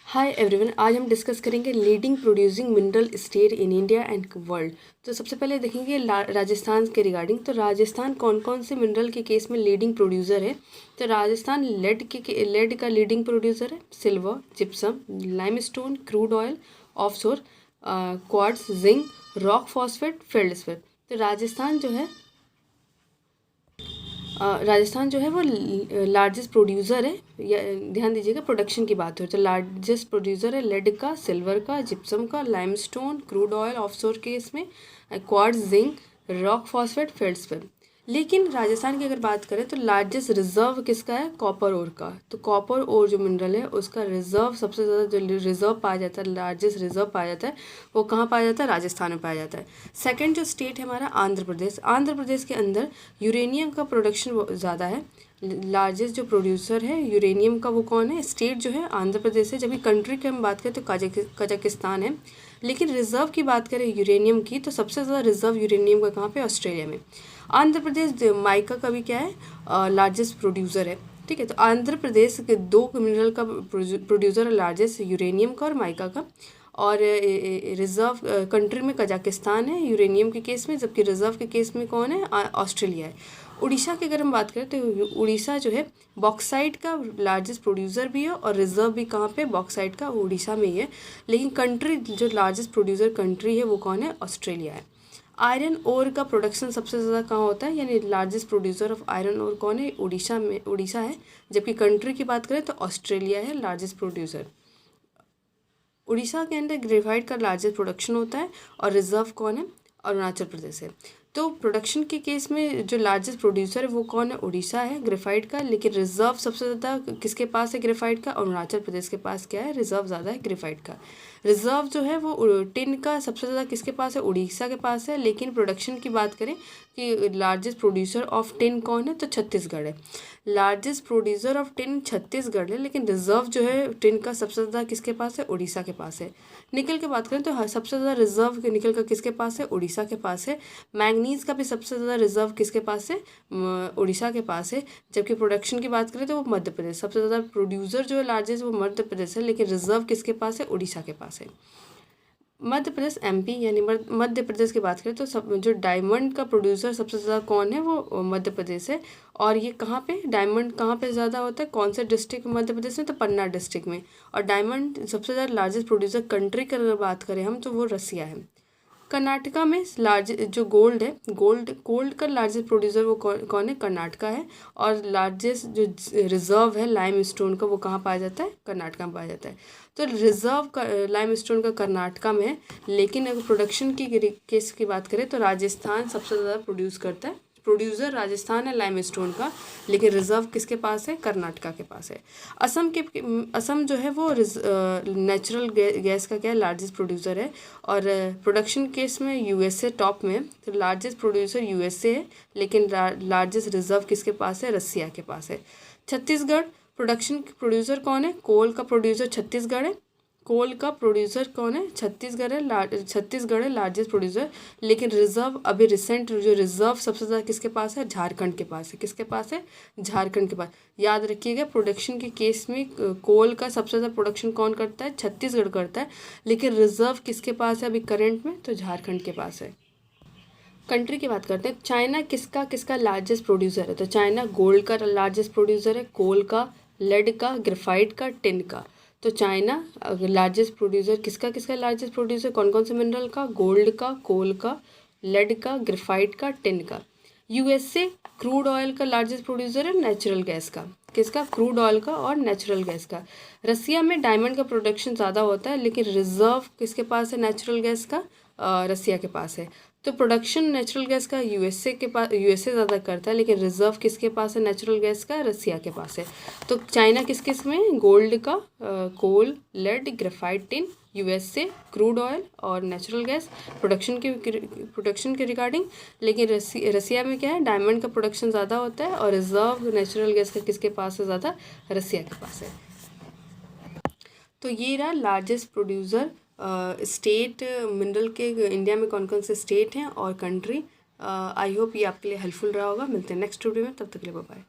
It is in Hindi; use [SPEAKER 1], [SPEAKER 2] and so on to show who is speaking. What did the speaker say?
[SPEAKER 1] हाय एवरीवन, आज हम डिस्कस करेंगे leading producing mineral state in India and world. तो सबसे पहले देखेंगे राजस्थान के रिगार्डिंग। तो राजस्थान कौन कौन से मिनरल के केस में लीडिंग प्रोड्यूसर है। तो राजस्थान लेड का लीडिंग प्रोड्यूसर है। Silver, gypsum, limestone, crude oil, offshore, quartz, zinc, rock phosphate, feldspar. तो राजस्थान जो है वो लार्जेस्ट प्रोड्यूसर है। ध्यान दीजिएगा, प्रोडक्शन की बात हो तो लार्जेस्ट प्रोड्यूसर है लेड का, सिल्वर का, जिप्सम का, लाइमस्टोन, क्रूड ऑयल ऑफशोर के इसमें, क्वार्ट्ज, जिंक, रॉक फॉस्फेट, फेल्डस्पेट। लेकिन राजस्थान की अगर बात करें तो लार्जेस्ट रिजर्व किसका है? कॉपर ओर का। तो कॉपर ओर जो मिनरल है उसका रिजर्व सबसे ज़्यादा जो रिजर्व पाया जाता है, लार्जेस्ट रिजर्व पाया जाता है, वो कहाँ पाया जाता है? राजस्थान में पाया जाता है। सेकंड जो स्टेट है हमारा आंध्र प्रदेश। आंध्र प्रदेश के अंदर यूरेनियम का प्रोडक्शन ज़्यादा है। लार्जेस्ट जो प्रोड्यूसर है यूरेनियम का वो कौन है? स्टेट जो है आंध्र प्रदेश है। जब भी कंट्री की हम बात करें तो कजाकिस्तान है। लेकिन रिजर्व की बात करें यूरेनियम की तो सबसे ज़्यादा रिजर्व यूरेनियम का कहाँ पे? ऑस्ट्रेलिया में। आंध्र प्रदेश माइका का भी क्या है? लार्जेस्ट प्रोड्यूसर है। ठीक है, तो आंध्र प्रदेश के दो मिनरल का प्रोड्यूसर है, लार्जेस्ट यूरेनियम का और माइका का। और रिजर्व कंट्री में कजाकिस्तान है यूरेनियम के केस में, जबकि रिजर्व के केस में कौन है? ऑस्ट्रेलिया है। उड़ीसा की अगर हम बात करें तो उड़ीसा जो है बॉक्साइट का लार्जेस्ट प्रोड्यूसर भी है और रिजर्व भी कहाँ पे? बॉक्साइट का उड़ीसा में ही है। लेकिन कंट्री जो लार्जेस्ट प्रोड्यूसर कंट्री है वो कौन है? ऑस्ट्रेलिया है। आयरन ओर का प्रोडक्शन सबसे ज़्यादा कहाँ होता है, यानी largest producer of iron ore कौन है? उड़ीसा है। जबकि कंट्री की बात करें तो ऑस्ट्रेलिया है लार्जेस्ट प्रोड्यूसर। उड़ीसा के अंदर ग्रेफाइट का लार्जेस्ट प्रोडक्शन होता है और रिजर्व कौन है? अरुणाचल प्रदेश है। तो प्रोडक्शन के केस में जो लार्जेस्ट प्रोड्यूसर है वो कौन है? उड़ीसा है ग्रेफाइट का। लेकिन रिजर्व सबसे ज़्यादा किसके पास है ग्रेफाइट का? अरुणाचल प्रदेश के पास क्या है? रिजर्व ज़्यादा है ग्रेफाइट का। रिजर्व जो है वो टिन का सबसे ज़्यादा किसके पास है? उड़ीसा के पास है। लेकिन प्रोडक्शन की बात करें कि लार्जेस्ट प्रोड्यूसर ऑफ टिन कौन है? तो छत्तीसगढ़ है। Largest producer of tin Chhattisgarh है। लेकिन रिजर्व जो है टिन का सबसे ज़्यादा किसके पास है? उड़ीसा के पास है। निकल की बात करें तो सबसे ज़्यादा रिजर्व निकल का किसके पास है? उड़ीसा के पास है। मैंगनीज का भी सबसे ज़्यादा रिजर्व किसके पास है? उड़ीसा के पास है। जबकि प्रोडक्शन की बात करें तो वो मध्य प्रदेश, सबसे ज़्यादा प्रोड्यूसर जो है लार्जेस्ट वो मध्य प्रदेश है। लेकिन रिजर्व किसके पास है? उड़ीसा के पास है। मध्य प्रदेश एमपी यानी मध्य प्रदेश की बात करें तो सब जो डायमंड का प्रोड्यूसर सबसे ज़्यादा कौन है? वो मध्य प्रदेश है। और ये कहाँ पे डायमंड कहाँ पे ज़्यादा होता है? कौन से डिस्ट्रिक्ट मध्य प्रदेश में? तो पन्ना डिस्ट्रिक्ट में। और डायमंड सबसे ज़्यादा लार्जेस्ट प्रोड्यूसर कंट्री की अगर बात करें हम तो वो रसिया है। कर्नाटका में लार्ज जो गोल्ड का लार्जेस्ट प्रोड्यूसर वो कौन है? कर्नाटका है। और लार्जेस्ट जो रिजर्व है लाइम स्टोन का वो कहाँ पाया जाता है? कर्नाटका में पाया जाता है। तो रिजर्व का लाइम स्टोन का कर्नाटका में है। लेकिन अगर प्रोडक्शन की केस की बात करें तो राजस्थान सबसे ज़्यादा प्रोड्यूस करता है। प्रोड्यूसर राजस्थान है लाइम स्टोन का। लेकिन रिजर्व किसके पास है? कर्नाटका के पास है। असम जो है वो नेचुरल गैस का क्या है? लार्जेस्ट प्रोड्यूसर है। और प्रोडक्शन केस में यूएसए टॉप में है। तो लार्जेस्ट प्रोड्यूसर यूएसए है। लेकिन लार्जेस्ट रिजर्व किसके पास है? रसिया के पास है। छत्तीसगढ़ प्रोडक्शन प्रोड्यूसर कौन है? कोल का प्रोड्यूसर छत्तीसगढ़ है। कोल का प्रोड्यूसर कौन है? छत्तीसगढ़ है लार्जेस्ट प्रोड्यूसर। लेकिन रिजर्व अभी रिसेंट जो रिजर्व सबसे ज़्यादा किसके पास है? झारखंड के पास है। किसके पास है? झारखंड के पास। याद रखिएगा, प्रोडक्शन के केस में कोल का सबसे ज़्यादा प्रोडक्शन कौन करता है? छत्तीसगढ़ करता है। लेकिन रिजर्व किसके पास है अभी करंट में? तो झारखंड के पास है। कंट्री की बात करते हैं। चाइना किसका किसका लार्जेस्ट प्रोड्यूसर है? तो चाइना गोल्ड का लार्जेस्ट प्रोड्यूसर है, कोल का, लेड का, ग्रेफाइट का, टिन का। तो चाइना लार्जेस्ट प्रोड्यूसर किसका लार्जेस्ट प्रोड्यूसर कौन कौन से मिनरल का? गोल्ड का, कोल का, लेड का, ग्रेफाइट का, टिन का। यूएसए क्रूड ऑयल का लार्जेस्ट प्रोड्यूसर है, नेचुरल गैस का। किसका? क्रूड ऑयल का और नेचुरल गैस का। रसिया में डायमंड का प्रोडक्शन ज़्यादा होता है। लेकिन रिजर्व किसके पास है? नेचुरल गैस का रसिया के पास है। तो प्रोडक्शन नेचुरल गैस का यूएसए ज़्यादा करता है। लेकिन रिजर्व किसके पास है? नेचुरल गैस का रसिया के पास है। तो चाइना किस में? गोल्ड का, coal, lead, graphite, tin, USA crude oil और नेचुरल गैस प्रोडक्शन के रिगार्डिंग। लेकिन रसिया में क्या है? डायमंड का प्रोडक्शन ज़्यादा होता है और रिजर्व नेचुरल गैस का किसके पास है ज़्यादा? रसिया के पास है। तो ये रहा लार्जेस्ट प्रोड्यूसर स्टेट मिनरल के इंडिया में कौन कौन से स्टेट हैं और कंट्री। आई होप ये आपके लिए हेल्पफुल रहा होगा। मिलते हैं नेक्स्ट वीडियो में, तब तक के लिए बाय बाय।